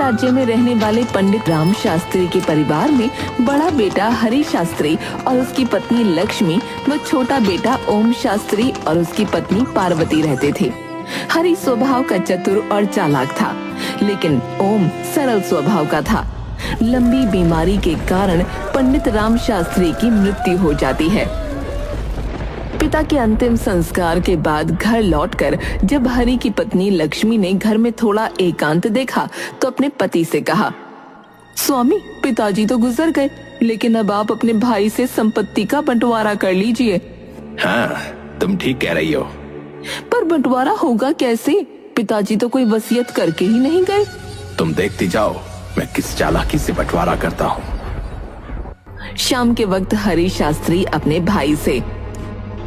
राज्य में रहने वाले पंडित राम शास्त्री के परिवार में बड़ा बेटा हरि शास्त्री और उसकी पत्नी लक्ष्मी व छोटा बेटा ओम शास्त्री और उसकी पत्नी पार्वती रहते थे। हरि स्वभाव का चतुर और चालाक था, लेकिन ओम सरल स्वभाव का था। लंबी बीमारी के कारण पंडित राम शास्त्री की मृत्यु हो जाती है। पिता के अंतिम संस्कार के बाद घर लौटकर जब हरि की पत्नी लक्ष्मी ने घर में थोड़ा एकांत देखा तो अपने पति से कहा, स्वामी, पिताजी तो गुजर गए, लेकिन अब आप अपने भाई से संपत्ति का बंटवारा कर लीजिए। हाँ, तुम ठीक कह रही हो। पर बंटवारा होगा कैसे? पिताजी तो कोई वसीयत करके ही नहीं गए। तुम देखती जाओ मैं किस चालाकी से बंटवारा करता हूँ। शाम के वक्त हरि शास्त्री अपने भाई से,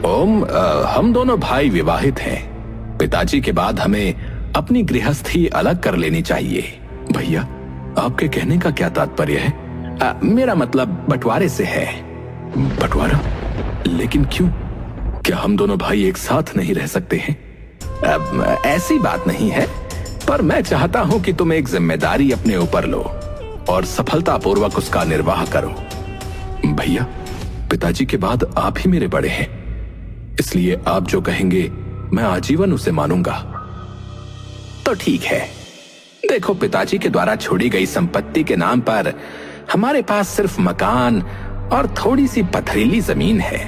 ओम, हम दोनों भाई विवाहित हैं। पिताजी के बाद हमें अपनी गृहस्थी अलग कर लेनी चाहिए। भैया, आपके कहने का क्या तात्पर्य है? मेरा मतलब बंटवारे से है। बंटवारा? लेकिन क्यों? क्या हम दोनों भाई एक साथ नहीं रह सकते हैं? ऐसी बात नहीं है, पर मैं चाहता हूं कि तुम एक जिम्मेदारी अपने ऊपर लो और सफलतापूर्वक उसका निर्वाह करो। भैया, पिताजी के बाद आप ही मेरे बड़े हैं, इसलिए आप जो कहेंगे मैं आजीवन उसे मानूंगा। तो ठीक है। देखो, पिताजी के द्वारा छोड़ी गई संपत्ति के नाम पर हमारे पास सिर्फ मकान और थोड़ी सी पथरीली जमीन है,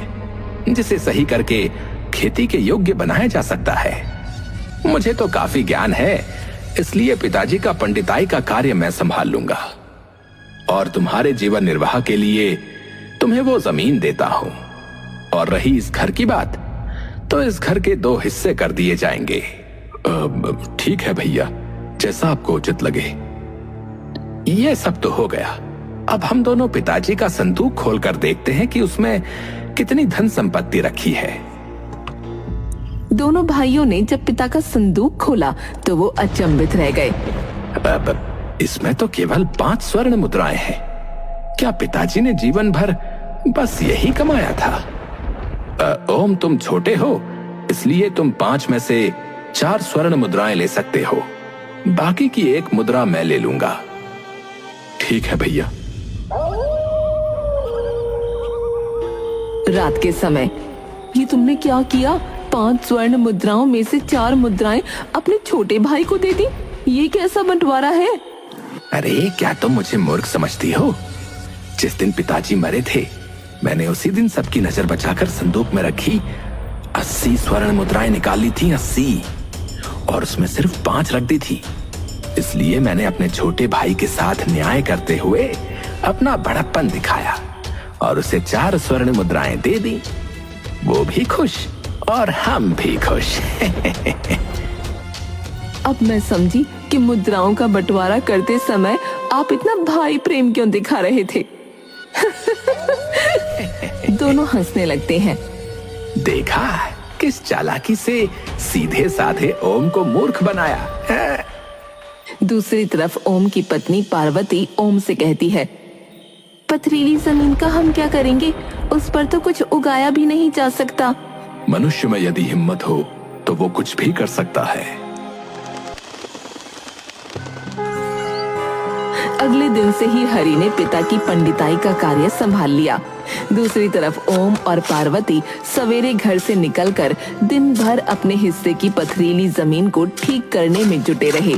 जिसे सही करके खेती के योग्य बनाया जा सकता है। मुझे तो काफी ज्ञान है, इसलिए पिताजी का पंडिताई का कार्य मैं संभाल लूंगा और तुम्हारे जीवन निर्वाह के लिए तुम्हें वो जमीन देता हूं। और रही इस घर की बात, तो इस घर के 2 हिस्से कर दिए जाएंगे। ठीक है भैया, जैसा आपको उचित लगे। ये सब तो हो गया। अब हम दोनों पिताजी का संदूक खोलकर देखते हैं कि उसमें कितनी धन संपत्ति रखी है। दोनों भाइयों ने जब पिता का संदूक खोला तो वो अचंभित रह गए। इसमें तो केवल 5 स्वर्ण मुद्राएं हैं। क्या पिताजी ने जीवन भर बस यही कमाया था? ओम, तुम छोटे हो, इसलिए तुम 5 में से 4 स्वर्ण मुद्राएं ले सकते हो। बाकी की 1 मुद्रा मैं ले लूंगा। ठीक है भैया। रात के समय, ये तुमने क्या किया? 5 स्वर्ण मुद्राओं में से 4 मुद्राएं अपने छोटे भाई को दे दी। ये कैसा बंटवारा है? अरे, क्या तुम मुझे मूर्ख समझती हो? जिस दिन पिताजी मरे थे, मैंने उसी दिन सबकी नजर बचाकर संदूक में रखी 80 स्वर्ण मुद्राएं निकाली थी। 80, और उसमें सिर्फ 5 रख दी थी। इसलिए मैंने अपने छोटे भाई के साथ न्याय करते हुए अपना बड़प्पन दिखाया और उसे 4 स्वर्ण मुद्राएं दे दी। वो भी खुश और हम भी खुश। अब मैं समझी कि मुद्राओं का बंटवारा करते समय आप इतना भाई प्रेम क्यों दिखा रहे थे। दोनों हंसने लगते हैं। देखा किस चालाकी से सीधे साधे ओम को मूर्ख बनाया। दूसरी तरफ ओम की पत्नी पार्वती ओम से कहती है, पथरीली जमीन का हम क्या करेंगे? उस पर तो कुछ उगाया भी नहीं जा सकता। मनुष्य में यदि हिम्मत हो तो वो कुछ भी कर सकता है। अगले दिन से ही हरि ने पिता की पंडिताई का कार्य संभाल लिया। दूसरी तरफ ओम और पार्वती सवेरे घर से निकलकर दिन भर अपने हिस्से की पथरीली जमीन को ठीक करने में जुटे रहे।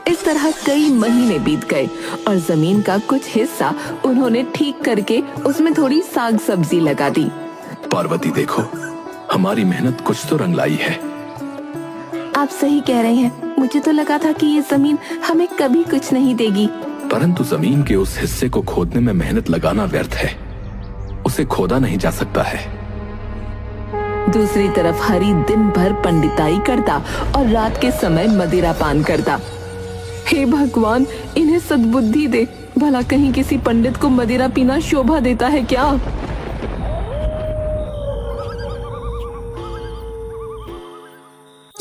इस तरह कई महीने बीत गए और जमीन का कुछ हिस्सा उन्होंने ठीक करके उसमें थोड़ी साग सब्जी लगा दी। पार्वती, देखो, हमारी मेहनत कुछ तो रंग लाई है। आप सही कह रहे हैं। मुझे तो लगा था कि ये जमीन हमें कभी कुछ नहीं देगी। परंतु जमीन के उस हिस्से को खोदने में मेहनत लगाना व्यर्थ है। उसे खोदा नहीं जा सकता है। दूसरी तरफ हरि दिन भर पंडिताई करता और रात के समय मदिरा पान करता। हे भगवान, इन्हें सद्बुद्धि दे। भला कहीं किसी पंडित को मदिरा पीना शोभा देता है क्या?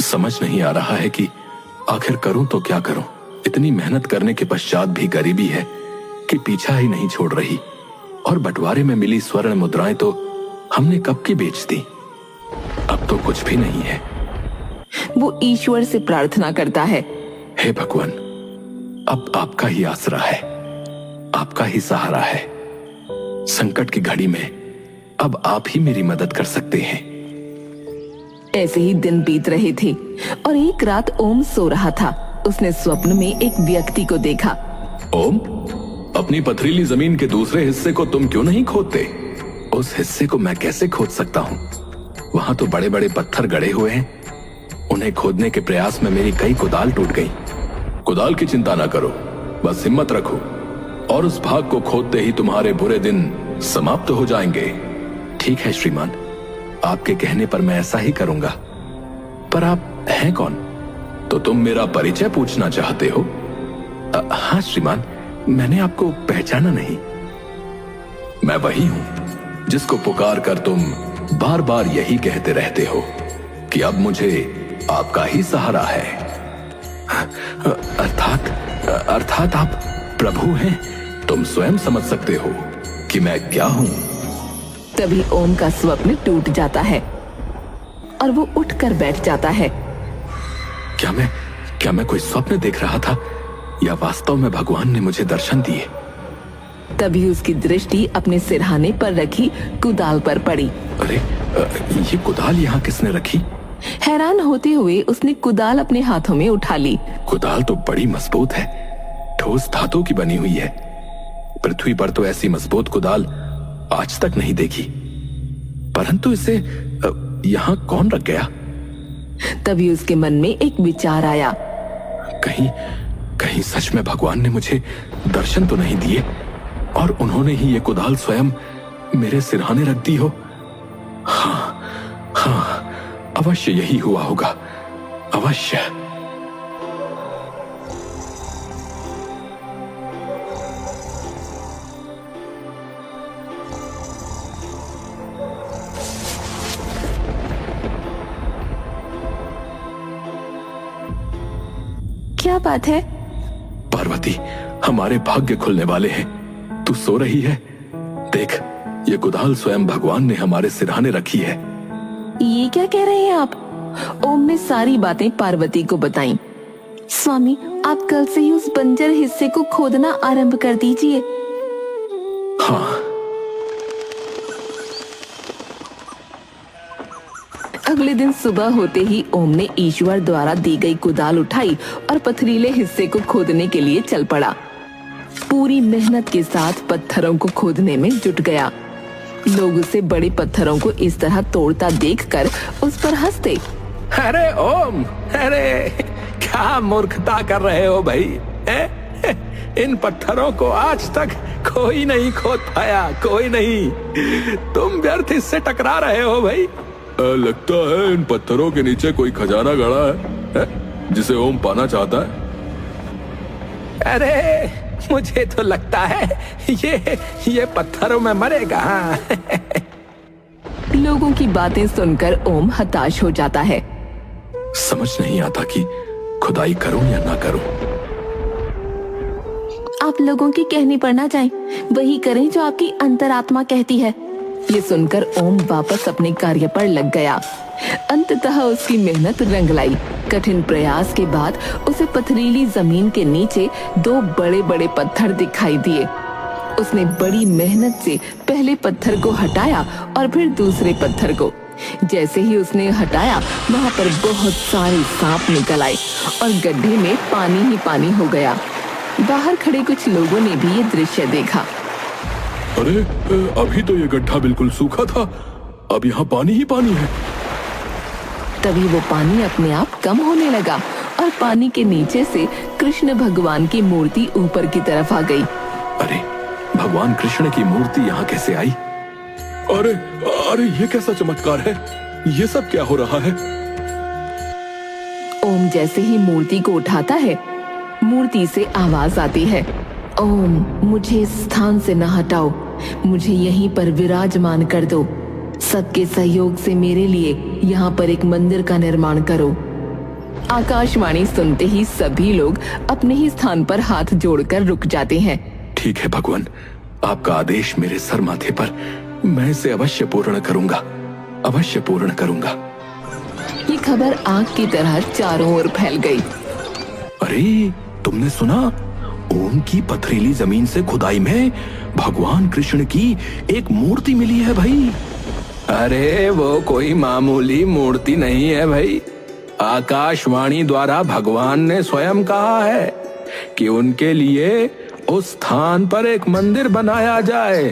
समझ नहीं आ रहा है कि आखिर करूं तो क्या करूं। इतनी मेहनत करने के पश्चात भी गरीबी है कि पीछा ही नहीं छोड़ रही। और बंटवारे में मिली स्वर्ण मुद्राएं तो हमने कब की बेच दी। अब तो कुछ भी नहीं है। वो ईश्वर से प्रार्थना करता है, हे भगवान, अब आपका ही आसरा है, आपका ही सहारा है। संकट की घड़ी में अब आप ही मेरी मदद कर सकते हैं। ऐसे ही दिन बीत रहे थे और एक रात ओम सो रहा था। उसने स्वप्न में एक व्यक्ति को देखा। ओम, अपनी पथरीली जमीन के दूसरे हिस्से को तुम क्यों नहीं खोदते? उस हिस्से को मैं कैसे खोद सकता हूँ? वहां तो बड़े बड़े पत्थर गड़े हुए हैं। उन्हें खोदने के प्रयास में मेरी कई कुदाल टूट गई। कुदाल की चिंता ना करो, बस हिम्मत रखो और उस भाग को खोदते ही तुम्हारे बुरे दिन समाप्त हो जाएंगे। ठीक है श्रीमान, आपके कहने पर मैं ऐसा ही करूंगा। पर आप हैं कौन? तो तुम मेरा परिचय पूछना चाहते हो? हाँ श्रीमान, मैंने आपको पहचाना नहीं। मैं वही हूं जिसको पुकार कर तुम बार बार यही कहते रहते हो कि अब मुझे आपका ही सहारा है। अर्थात आप प्रभु हैं। तुम स्वयं समझ सकते हो कि मैं क्या हूं। तभी ओम का स्वप्न टूट जाता है और वो उठकर बैठ जाता है। क्या मैं कोई स्वप्न देख रहा था या वास्तव में भगवान ने मुझे दर्शन दिए? तभी उसकी दृष्टि अपने सिरहाने पर रखी कुदाल पर पड़ी। अरे, ये कुदाल यहाँ किसने रखी? हैरान होते हुए उसने कुदाल अपने हाथों में उठा ली। कुदाल तो बड़ी मजबूत है, ठोस धातु की बनी हुई है। पृथ्वी पर तो ऐसी मजबूत कुदाल आज तक नहीं देखी। परंतु इसे यहाँ कौन रख गया? तभी उसके मन में एक विचार आया। कहीं सच में भगवान ने मुझे दर्शन तो नहीं दिए और उन्होंने ही ये कुदाल स्वयं मेरे सिरहाने रख दी हो? हाँ, अवश्य यही हुआ होगा, अवश्य। क्या बात है? पार्वती, हमारे भाग्य खुलने वाले हैं। तू सो रही है? देख, ये कुदाल स्वयं भगवान ने हमारे सिरहाने रखी है। ये क्या कह रहे हैं आप? ओम ने सारी बातें पार्वती को बताई। स्वामी, आप कल से ही उस बंजर हिस्से को खोदना आरंभ कर दीजिए। हाँ। अगले दिन सुबह होते ही ओम ने ईश्वर द्वारा दी गई कुदाल उठाई और पथरीले हिस्से को खोदने के लिए चल पड़ा। पूरी मेहनत के साथ पत्थरों को खोदने में जुट गया। लोग उसे बड़े पत्थरों को इस तरह तोड़ता देखकर उस पर हंसते। अरे ओम, अरे क्या मूर्खता कर रहे हो भाई? इन पत्थरों को आज तक कोई नहीं खोद पाया, कोई नहीं। तुम व्यर्थ इससे टकरा रहे हो भाई। लगता है इन पत्थरों के नीचे कोई खजाना गड़ा है जिसे ओम पाना चाहता है। अरे मुझे तो लगता है ये पत्थरों में मरेगा। लोगों की बातें सुनकर ओम हताश हो जाता है। समझ नहीं आता कि खुदाई करूं या ना करूं। आप लोगों के कहने पर ना जाएं, वही करें जो आपकी अंतरात्मा कहती है। ये सुनकर ओम वापस अपने कार्य पर लग गया। अंततः उसकी मेहनत रंग लाई। कठिन प्रयास के बाद उसे पथरीली जमीन के नीचे दो बड़े बड़े पत्थर दिखाई दिए। उसने बड़ी मेहनत से पहले पत्थर को हटाया और फिर दूसरे पत्थर को। जैसे ही उसने हटाया, वहाँ पर बहुत सारे सांप निकल आए और गड्ढे में पानी ही पानी हो गया। बाहर खड़े कुछ लोगों ने भी ये दृश्य देखा। अरे, अभी तो ये गड्ढा बिल्कुल सूखा था, अब यहाँ पानी ही पानी है। तभी वो पानी अपने आप कम होने लगा और पानी के नीचे से कृष्ण भगवान की मूर्ति ऊपर की तरफ आ गई। अरे, भगवान कृष्ण की मूर्ति यहाँ कैसे आई? अरे अरे, ये कैसा चमत्कार है? ये सब क्या हो रहा है? ओम जैसे ही मूर्ति को उठाता है, मूर्ति से आवाज आती है, ओम, मुझे इस स्थान से न हटाओ, मुझे यहीं पर विराजमान कर दो। सबके सहयोग से मेरे लिए यहाँ पर एक मंदिर का निर्माण करो। आकाशवाणी सुनते ही सभी लोग अपने ही स्थान पर हाथ जोड़कर रुक जाते हैं। ठीक है भगवान, आपका आदेश मेरे सर माथे पर, मैं इसे अवश्य पूर्ण करूंगा, अवश्य पूर्ण करूंगा। ये खबर आग की तरह चारों ओर फैल गई। अरे, तुमने सुना? ओम की पथरीली जमीन से खुदाई में भगवान कृष्ण की एक मूर्ति मिली है भाई। अरे वो कोई मामूली मूर्ति नहीं है भाई। आकाशवाणी द्वारा भगवान ने स्वयं कहा है कि उनके लिए उस स्थान पर एक मंदिर बनाया जाए।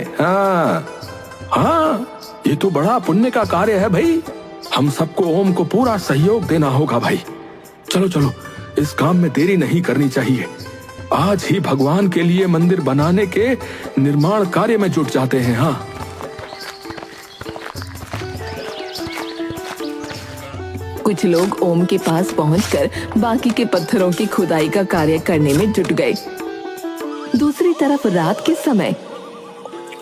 हाँ, ये तो बड़ा पुण्य का कार्य है भाई। हम सबको ओम को पूरा सहयोग देना होगा भाई। चलो चलो, इस काम में देरी नहीं करनी चाहिए। आज ही भगवान के लिए मंदिर बनाने के निर्माण कार्य में जुट जाते हैं। हाँ, कुछ लोग ओम के पास पहुंचकर बाकी के पत्थरों की खुदाई का कार्य करने में जुट गए। दूसरी तरफ रात के समय,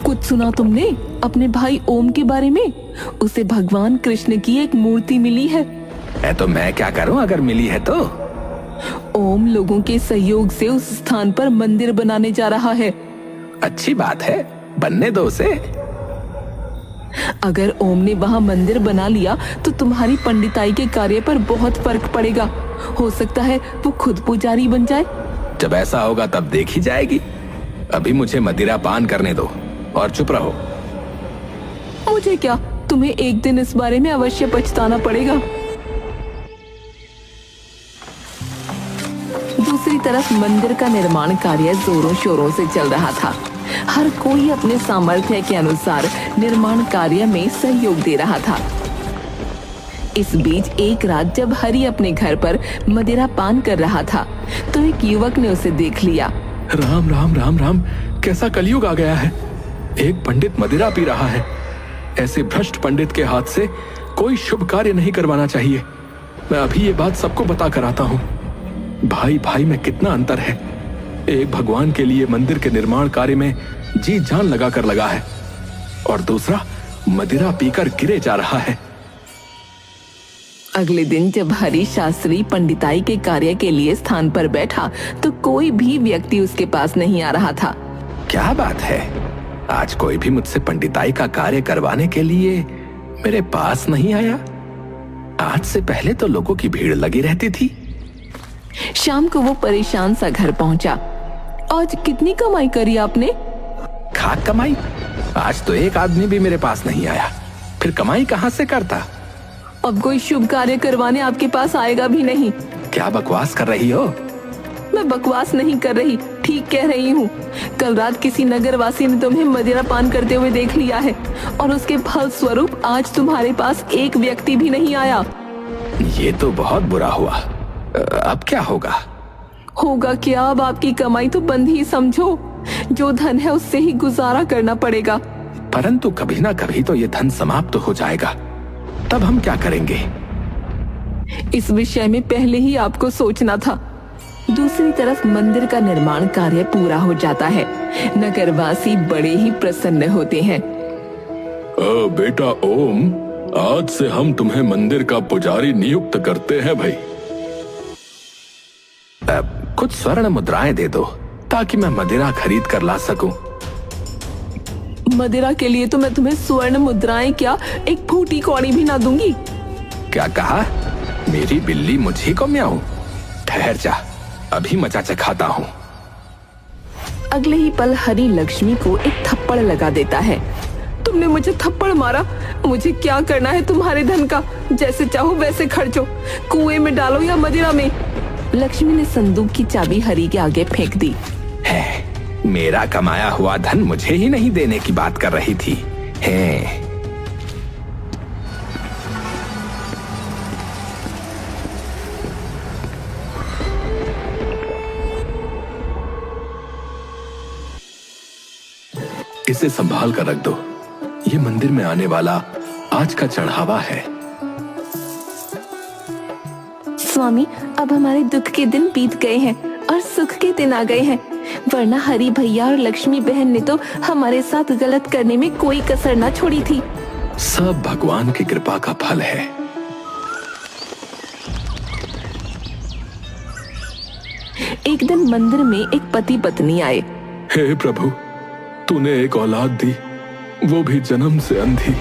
कुछ सुना तुमने अपने भाई ओम के बारे में? उसे भगवान कृष्ण की एक मूर्ति मिली है। तो मैं क्या करूं अगर मिली है तो? ओम लोगों के सहयोग से उस स्थान पर मंदिर बनाने जा रहा है। अच्छी बात है, बनने दो उसे। अगर ओम ने वहाँ मंदिर बना लिया तो तुम्हारी पंडिताई के कार्य पर बहुत फर्क पड़ेगा। हो सकता है वो खुद पुजारी बन जाए। जब ऐसा होगा तब देखी जाएगी। अभी मुझे मदिरा पान करने दो और चुप रहो। मुझे क्या, तुम्हें एक दिन इस बारे में अवश्य पछताना पड़ेगा। दूसरी तरफ मंदिर का निर्माण कार्य जोरों शोरों से चल रहा था। हर कोई अपने सामर्थ्य के अनुसार निर्माण कार्य में सहयोग दे रहा था। इस बीच एक रात जब हरि अपने घर पर मदिरा पान कर रहा था तो एक युवक ने उसे देख लिया। राम राम राम राम, कैसा कलयुग आ गया है। एक पंडित मदिरा पी रहा है। ऐसे भ्रष्ट पंडित के हाथ से कोई शुभ कार्य नहीं करवाना चाहिए। मैं अभी ये बात सबको बता कर आता हूँ। भाई भाई में कितना अंतर है। एक भगवान के लिए मंदिर के निर्माण कार्य में जी जान लगा कर लगा है और दूसरा मदिरा पीकर गिरे जा रहा है। अगले दिन जब हरि शास्त्री पंडिताई के कार्य के लिए स्थान पर बैठा तो कोई भी व्यक्ति उसके पास नहीं आ रहा था। क्या बात है, आज कोई भी मुझसे पंडिताई का कार्य करवाने के लिए मेरे पास नहीं आया। आज से पहले तो लोगों की भीड़ लगी रहती थी। शाम को वो परेशान सा घर पहुंचा। आज कितनी कमाई करी आपने? खाक कमाई? आज तो एक आदमी भी मेरे पास नहीं आया, फिर कमाई कहां से करता? अब कोई शुभ कार्य करवाने आपके पास आएगा भी नहीं। क्या बकवास कर रही हो? मैं बकवास नहीं कर रही, ठीक कह रही हूँ। कल रात किसी नगरवासी ने तुम्हें मदिरा पान करते हुए देख लिया है और उसके फल स्वरूप आज तुम्हारे पास एक व्यक्ति भी नहीं आया। ये तो बहुत बुरा हुआ। अब क्या होगा? होगा क्या, अब आपकी कमाई तो बंद ही समझो। जो धन है उससे ही गुजारा करना पड़ेगा। परंतु कभी ना कभी तो ये धन समाप्त हो जाएगा, तब हम क्या करेंगे? इस विषय में पहले ही आपको सोचना था। दूसरी तरफ मंदिर का निर्माण कार्य पूरा हो जाता है। नगरवासी बड़े ही प्रसन्न होते हैं। बेटा ओम, आज से हम तुम्हें मंदिर का पुजारी नियुक्त करते हैं भाई। कुछ स्वर्ण मुद्राएं दे दो ताकि मैं मदिरा खरीद कर ला सकूं। मदिरा के लिए तो मैं तुम्हें स्वर्ण मुद्राएं क्या, एक फूटी कौड़ी भी ना दूंगी। क्या कहा? मेरी बिल्ली मुझी को म्याऊं? ठहर जा, अभी मजा चखाता हूँ। अगले ही पल हरि लक्ष्मी को एक थप्पड़ लगा देता है। तुमने मुझे थप्पड़ मारा? मुझे क्या करना है तुम्हारे धन का? जैसे चाहो वैसे खर्चो, कुएं में डालो या मदिरा में। लक्ष्मी ने संदूक की चाबी हरि के आगे फेंक दी। है, मेरा कमाया हुआ धन मुझे ही नहीं देने की बात कर रही थी। है इसे संभाल कर रख दो। ये मंदिर में आने वाला आज का चढ़ावा है। स्वामी, अब हमारे दुख के दिन बीत गए हैं और सुख के दिन आ गए हैं, वरना हरि भैया और लक्ष्मी बहन ने तो हमारे साथ गलत करने में कोई कसर ना छोड़ी थी। सब भगवान की कृपा का फल है। एक दिन मंदिर में एक पति पत्नी आए। हे प्रभु, तूने एक औलाद दी, वो भी जन्म से अंधी।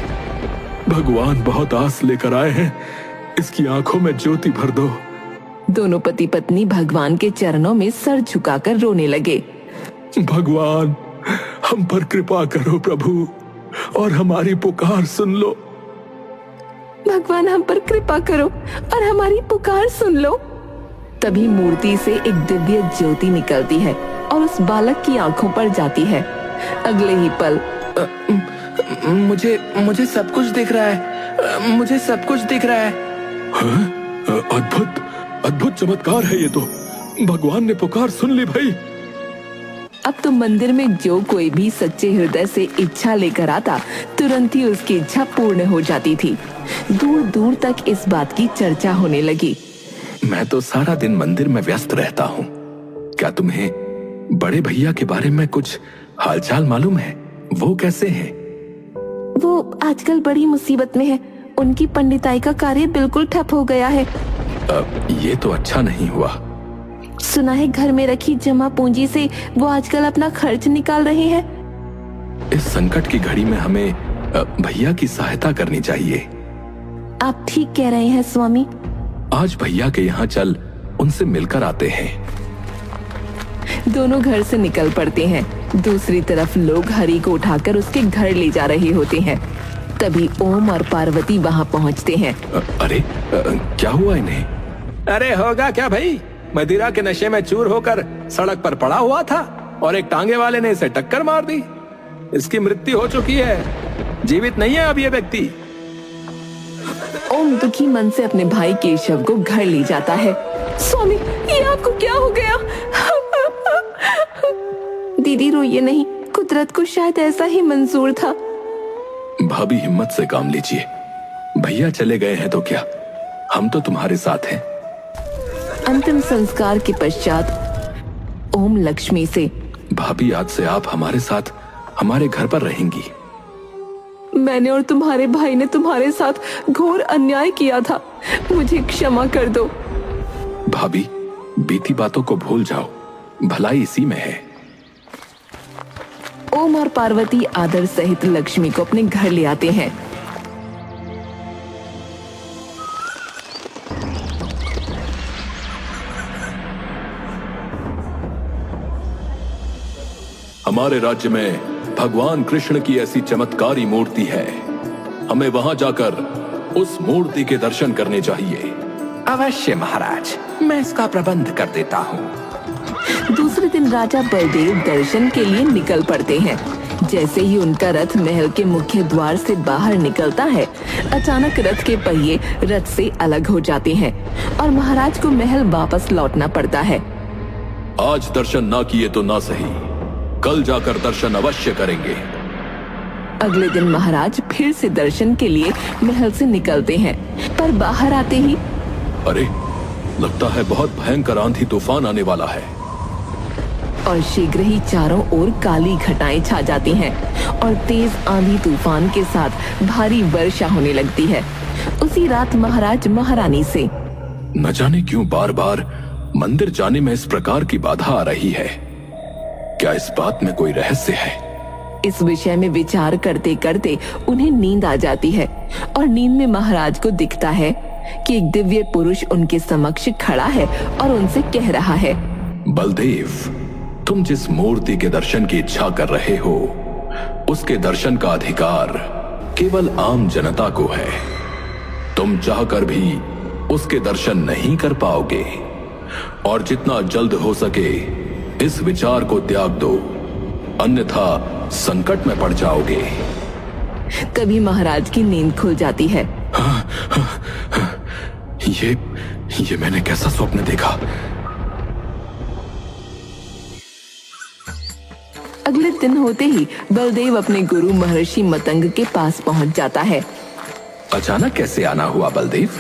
भगवान बहुत आस लेकर आए हैं, इसकी आंखों में ज्योति भर दो। दोनों पति पत्नी भगवान के चरणों में सर झुकाकर रोने लगे। भगवान, हम पर कृपा करो प्रभु, और हमारी पुकार सुन लो। भगवान, हम पर कृपा करो और हमारी पुकार सुन लो। तभी मूर्ति से एक दिव्य ज्योति निकलती है और उस बालक की आंखों पर जाती है। अगले ही पल मुझे सब कुछ दिख रहा है, मुझे सब कुछ दिख रहा है। अद्भुत अद्भुत चमत्कार है ये तो। भगवान ने पुकार सुन ली भाई। अब तो मंदिर में जो कोई भी सच्चे हृदय से इच्छा लेकर आता, तुरंत ही उसकी इच्छा पूर्ण हो जाती थी। दूर दूर तक इस बात की चर्चा होने लगी। मैं तो सारा दिन मंदिर में व्यस्त रहता हूँ। क्या तुम्हें बड़े भैया के बारे में कुछ हालचाल मालूम है? वो कैसे हैं? वो आजकल बड़ी मुसीबत में है। उनकी पंडिताई का कार्य बिल्कुल ठप हो गया है। ये तो अच्छा नहीं हुआ। सुना है घर में रखी जमा पूंजी से वो आजकल अपना खर्च निकाल रहे हैं। इस संकट की घड़ी में हमें भैया की सहायता करनी चाहिए। आप ठीक कह रहे हैं स्वामी। आज भैया के यहाँ चल उनसे मिलकर आते हैं। दोनों घर से निकल पड़ते हैं। दूसरी तरफ लोग हरि को उठाकर उसके घर ले जा रहे होते हैं। तभी ओम और पार्वती वहाँ पहुँचते हैं। अरे क्या हुआ इन्हें? अरे होगा क्या भाई, मदिरा के नशे में चूर होकर सड़क पर पड़ा हुआ था और एक टांगे वाले ने इसे टक्कर मार दी। इसकी मृत्यु हो चुकी है, जीवित नहीं है अब ये व्यक्ति। ओम दुखी मन से अपने भाई केशव को घर ले जाता है। स्वामी, ये आपको क्या हो गया? दीदी रोइए नहीं, कुदरत को शायद ऐसा ही मंजूर था। भाभी हिम्मत से काम लीजिए। भैया चले गए हैं तो क्या, हम तो तुम्हारे साथ हैं। अंतिम संस्कार के पश्चात ओम लक्ष्मी से, भाभी आज से आप हमारे साथ हमारे घर पर रहेंगी। मैंने और तुम्हारे भाई ने तुम्हारे साथ घोर अन्याय किया था, मुझे क्षमा कर दो। भाभी, बीती बातों को भूल जाओ, भलाई इसी में है। ओम और पार्वती आदर सहित लक्ष्मी को अपने घर ले आते हैं। हमारे राज्य में भगवान कृष्ण की ऐसी चमत्कारी मूर्ति है, हमें वहां जाकर उस मूर्ति के दर्शन करने चाहिए। अवश्य महाराज, मैं इसका प्रबंध कर देता हूँ। दूसरे दिन राजा बलदेव दर्शन के लिए निकल पड़ते हैं। जैसे ही उनका रथ महल के मुख्य द्वार से बाहर निकलता है, अचानक रथ के पहिए रथ से अलग हो जाते हैं और महाराज को महल वापस लौटना पड़ता है। आज दर्शन ना किए तो ना सही, कल जाकर दर्शन अवश्य करेंगे। अगले दिन महाराज फिर से दर्शन के लिए महल से निकलते हैं, पर बाहर आते ही अरे, लगता है बहुत भयंकर आंधी तूफान आने वाला है। और शीघ्र ही चारों ओर काली घटाएं छा जाती हैं और तेज आंधी तूफान के साथ भारी वर्षा होने लगती है। उसी रात महाराज महारानी से, न जाने क्यों बार बार मंदिर जाने में इस प्रकार की बाधा आ रही है। क्या इस बात में कोई रहस्य है? इस विषय में विचार करते करते उन्हें नींद आ जाती है और नींद में महाराज को दिखता है कि एक दिव्य पुरुष उनके समक्ष खड़ा है और उनसे कह रहा है, बलदेव, तुम जिस मूर्ति के दर्शन की इच्छा कर रहे हो, उसके दर्शन का अधिकार केवल आम जनता को है। तुम चाहकर भी उसके दर्शन नहीं कर पाओगे और जितना जल्द हो सके इस विचार को त्याग दो, अन्यथा संकट में पड़ जाओगे। तभी महाराज की नींद खुल जाती है। ये मैंने कैसा स्वप्न देखा? अगले दिन होते ही बलदेव अपने गुरु महर्षि मतंग के पास पहुंच जाता है। अचानक कैसे आना हुआ बलदेव?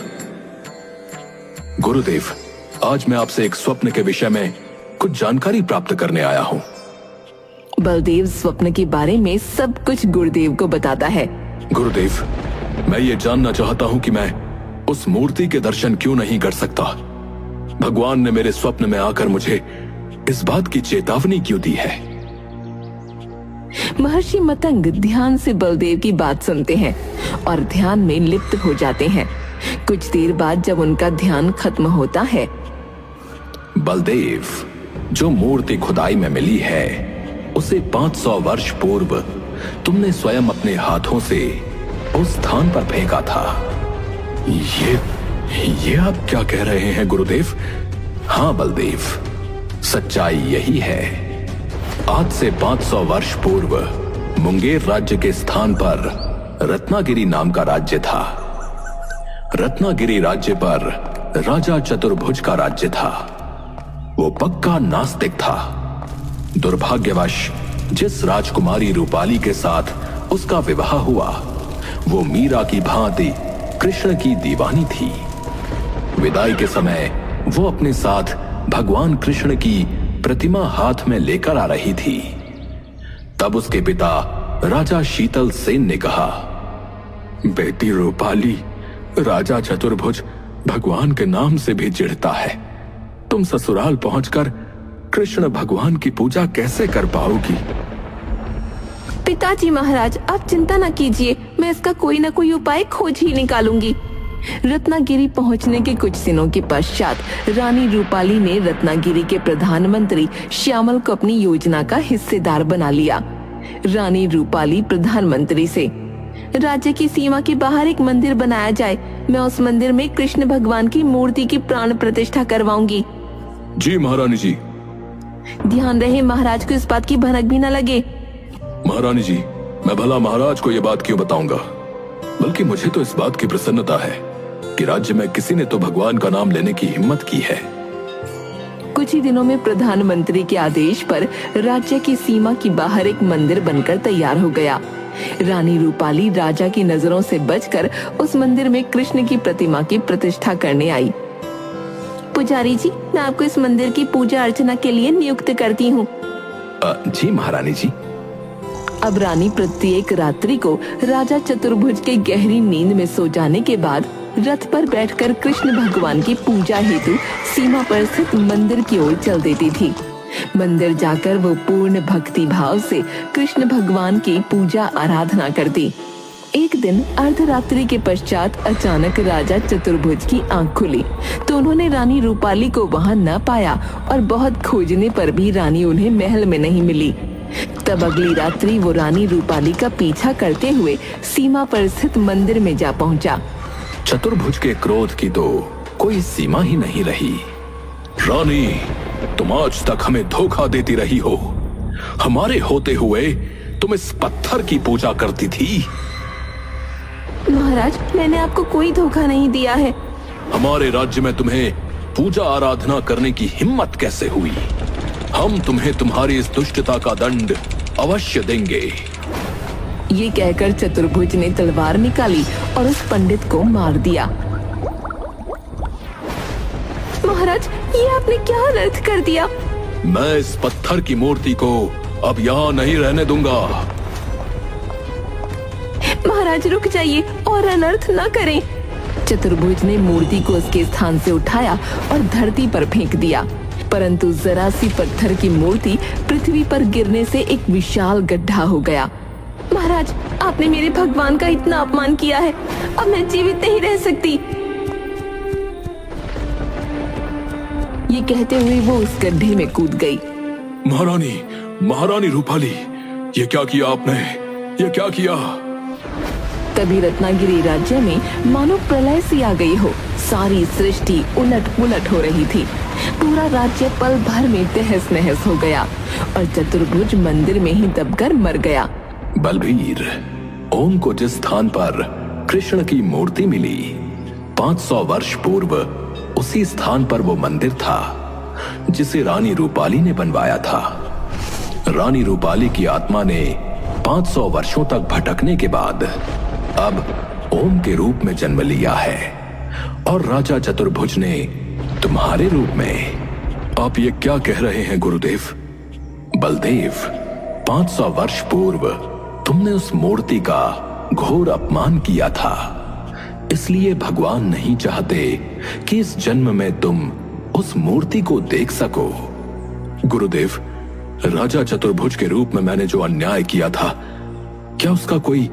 गुरुदेव, आज मैं आपसे एक स्वप्न के विषय में कुछ जानकारी प्राप्त करने आया हूँ। बलदेव स्वप्न के बारे में सब कुछ गुरुदेव को बताता है। गुरुदेव, मैं ये जानना चाहता हूँ कि मैं उस मूर्ति के दर्शन क्यों नहीं कर सकता। भगवान ने मेरे स्वप्न में आकर मुझे इस बात की चेतावनी क्यों दी है? महर्षि मतंग ध्यान से बलदेव की बात सुनते हैं और ध्यान में लिप्त हो जाते हैं। कुछ देर बाद जब उनका ध्यान खत्म होता है बलदेव, जो मूर्ति खुदाई में मिली है उसे 500 वर्ष पूर्व तुमने स्वयं अपने हाथों से उस स्थान पर फेंका था। ये आप क्या कह रहे हैं गुरुदेव? हाँ बलदेव, सच्चाई यही है। आज से 500 वर्ष पूर्व मुंगेर राज्य के स्थान पर रत्नागिरी नाम का राज्य था। रत्नागिरी राज्य पर राजा चतुर्भुज का राज्य था। वो पक्का नास्तिक था। दुर्भाग्यवश जिस राजकुमारी रूपाली के साथ उसका विवाह हुआ वो मीरा की भांति कृष्ण की दीवानी थी। विदाई के समय वो अपने साथ भगवान कृष्ण की प्रतिमा हाथ में लेकर आ रही थी। तब उसके पिता राजा शीतल सेन ने कहा, बेटी रूपाली, राजा चतुर्भुज भगवान के नाम से भी चिढ़ता है। तुम ससुराल पहुंचकर कृष्ण भगवान की पूजा कैसे कर पाओगी? पिताजी महाराज, आप चिंता न कीजिए, मैं इसका कोई न कोई उपाय खोज ही निकालूंगी। रत्नागिरी पहुंचने के कुछ दिनों के पश्चात रानी रूपाली ने रत्नागिरी के प्रधानमंत्री श्यामल को अपनी योजना का हिस्सेदार बना लिया। रानी रूपाली प्रधानमंत्री से, राज्य की सीमा के बाहर एक मंदिर बनाया जाए, मैं उस मंदिर में कृष्ण भगवान की मूर्ति की प्राण प्रतिष्ठा करवाऊंगी। जी महारानी जी। ध्यान रहे महाराज को इस बात की भनक भी न लगे। महारानी जी, मैं भला महाराज को यह बात क्यों बताऊंगा, बल्कि मुझे तो इस बात की प्रसन्नता है कि राज्य में किसी ने तो भगवान का नाम लेने की हिम्मत की है। कुछ ही दिनों में प्रधानमंत्री के आदेश पर राज्य की सीमा के बाहर एक मंदिर बनकर तैयार हो गया। रानी रूपाली राजा की नजरों से बचकर उस मंदिर में कृष्ण की प्रतिमा की प्रतिष्ठा करने आई। पुजारी जी, मैं आपको इस मंदिर की पूजा अर्चना के लिए नियुक्त करती हूँ। जी महारानी जी। अब रानी प्रत्येक रात्रि को राजा चतुर्भुज के गहरी नींद में सो जाने के बाद रथ पर बैठकर कृष्ण भगवान की पूजा हेतु सीमा पर स्थित मंदिर की ओर चल देती थी। मंदिर जाकर वो पूर्ण भक्ति भाव से कृष्ण भगवान की पूजा आराधना करती। एक दिन अर्धरात्रि के पश्चात अचानक राजा चतुर्भुज की आंख खुली तो उन्होंने रानी रूपाली को वहां न पाया और बहुत खोजने पर भी रानी उन्हें महल में नहीं मिली। तब अगली रात्रि वो रानी रूपाली का पीछा करते हुए सीमा पर स्थित मंदिर में जा पहुंचा। चतुर्भुज के क्रोध की तो कोई सीमा ही नहीं रही। रानी, तुम आज तक हमें धोखा देती रही हो। हमारे होते हुए तुम इस पत्थर की पूजा करती थी। महाराज, मैंने आपको कोई धोखा नहीं दिया है। हमारे राज्य में तुम्हें पूजा आराधना करने की हिम्मत कैसे हुई? हम तुम्हें तुम्हारी इस दुष्टता का दंड अवश्य देंगे। ये कहकर चतुर्भुज ने तलवार निकाली और उस पंडित को मार दिया। महाराज, ये आपने क्या अनर्थ कर दिया? मैं इस पत्थर की मूर्ति को अब यहाँ नहीं रहने दूंगा। महाराज रुक जाइए और अनर्थ न करें। चतुर्भुज ने मूर्ति को उसके स्थान से उठाया और धरती पर फेंक दिया, परंतु जरा सी पत्थर की मूर्ति पृथ्वी पर गिरने से एक विशाल गड्ढा हो गया। महाराज, आपने मेरे भगवान का इतना अपमान किया है, अब मैं जीवित नहीं रह सकती। ये कहते हुए वो उस गड्ढे में कूद गई। महारानी रूपाली, ये क्या किया आपने? ये क्या किया? तभी रत्नागिरी राज्य में मानो प्रलय सी आ गई हो। सारी सृष्टि उलट पुलट हो रही थी। पूरा राज्य पल भर में तहस नहस हो गया और चतुर्भुज मंदिर में ही दबकर मर गया। बलबीर, ओम को जिस स्थान पर कृष्ण की मूर्ति मिली 500 वर्ष पूर्व उसी स्थान पर वो मंदिर था जिसे रानी रूपाली ने बनवाया था। रानी रूपाली की आत्मा ने 500 वर्षों तक भटकने के बाद अब ओम के रूप में जन्म लिया है और राजा चतुर्भुज ने तुम्हारे रूप में। आप ये क्या कह रहे हैं गुरुदेव? बलदेव, 500 वर्ष पूर्व तुमने उस मूर्ति का घोर अपमान किया था, इसलिए भगवान नहीं चाहते कि इस जन्म में तुम उस मूर्ति को देख सको। गुरुदेव, राजा चतुर्भुज के रूप में मैंने जो अन्याय किया था, क्या उसका कोई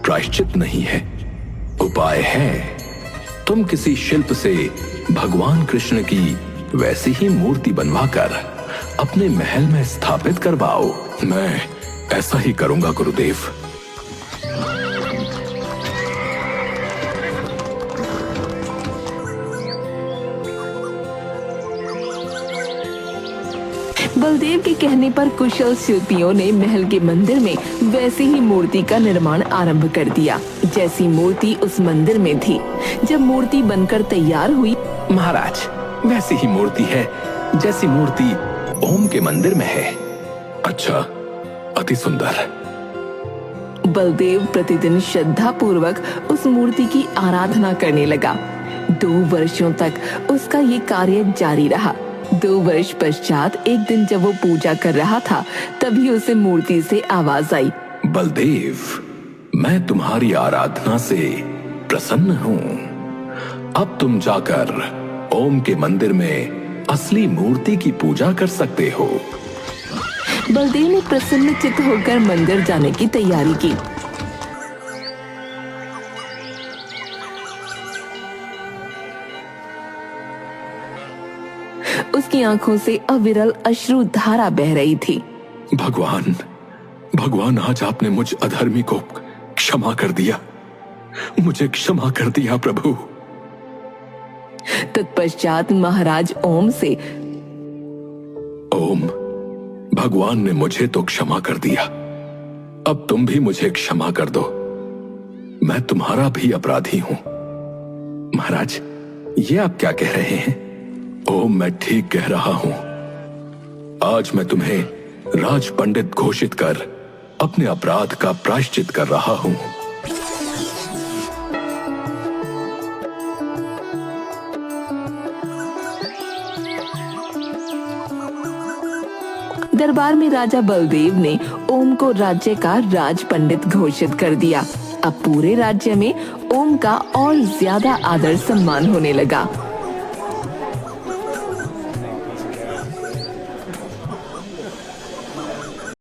प्रायश्चित नहीं है? उपाय है। तुम किसी शिल्प से भगवान कृष्ण की वैसी ही मूर्ति बनवाकर अपने महल में स्थापित करवाओ। मैं ऐसा ही करूंगा गुरुदेव। बलदेव के कहने पर कुशल शिल्पियों ने महल के मंदिर में वैसी ही मूर्ति का निर्माण आरंभ कर दिया जैसी मूर्ति उस मंदिर में थी। जब मूर्ति बनकर तैयार हुई, महाराज, वैसी ही मूर्ति है जैसी मूर्ति ओम के मंदिर में है। अच्छा, अति सुंदर। बलदेव प्रतिदिन श्रद्धा पूर्वक उस मूर्ति की आराधना करने लगा। 2 वर्षों तक उसका ये कार्य जारी रहा। 2 वर्ष पश्चात एक दिन जब वो पूजा कर रहा था, तभी उसे मूर्ति से आवाज आई, बलदेव, मैं तुम्हारी आराधना से प्रसन्न हूँ। अब तुम जाकर ओम के मंदिर में असली मूर्ति की पूजा कर सकते हो। बलदेव ने प्रसन्न चित्त होकर मंदिर जाने की तैयारी की। उसकी आंखों से अविरल अश्रु धारा बह रही थी। भगवान, भगवान, आज आपने मुझ अधर्मी को क्षमा कर दिया। मुझे क्षमा कर दिया प्रभु। तत्पश्चात महाराज ओम से, ओम, भगवान ने मुझे तो क्षमा कर दिया, अब तुम भी मुझे क्षमा कर दो। मैं तुम्हारा भी अपराधी हूं। महाराज, ये आप क्या कह रहे हैं? ओम, मैं ठीक कह रहा हूं। आज मैं तुम्हें राज पंडित घोषित कर अपने अपराध का प्रायश्चित कर रहा हूं। दरबार में राजा बलदेव ने ओम को राज्य का राज पंडित घोषित कर दिया। अब पूरे राज्य में ओम का और ज्यादा आदर सम्मान होने लगा।